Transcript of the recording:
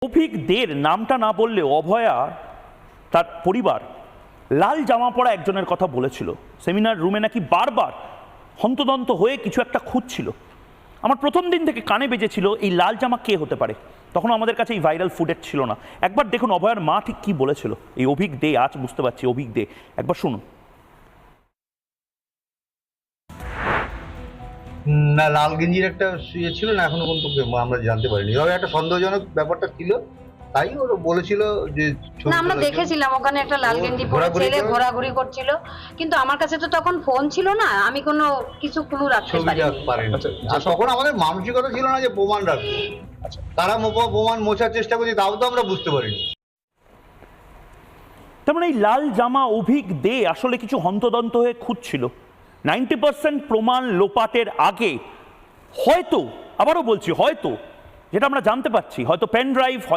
অভিক দের নামটা না বললে অভয়া তার পরিবার লাল জামা পরা একজনের কথা বলেছিল। সেমিনার রুমে নাকি বারবার হন্তদন্ত হয়ে কিছু একটা খুঁজছিল। আমার প্রথম দিন থেকে কানে বেজেছিল এই লাল জামা কে হতে পারে। তখন আমাদের কাছে এই ভাইরাল ফুটেজ ছিল না। একবার দেখুন অভয়ার মা ঠিক কি বলেছিল। এই অভিক দে, আজ বুঝতে পারছি অভিক দে, একবার শুনুন। না, লাল গেঞ্জির একটা ইয়ে ছিল না, এখনো পর্যন্ত আমরা জানতে পারিনি। তবে একটা সন্দেহজনক ব্যাপারটা ছিল, তাই ওরা বলেছিল যে না, আমরা দেখেছিলাম ওখানে একটা লাল গেঞ্জি পরে ছেলে ঘোরাঘুরি করছিল, কিন্তু আমার কাছে তো তখন ফোন ছিল না, আমি কোনো কিছু ক্লু রাখতে পারিনি। আর তখন আমাদের মানসিকতা ছিল না যে প্রমাণ রাখবো। তারা প্রমাণ মোছার চেষ্টা করছে, তাও তো আমরা বুঝতে পারিনি। তার মানে এই লাল জামা অভিক দে আসলে কিছু হন্তদন্ত হয়ে খুঁজছিল। 90% প্রমাণ লোপাটের আগে হয়তো, আবারও বলছি হয়তো, যেটা আমরা জানতে পারছি, হয়তো পেন ড্রাইভ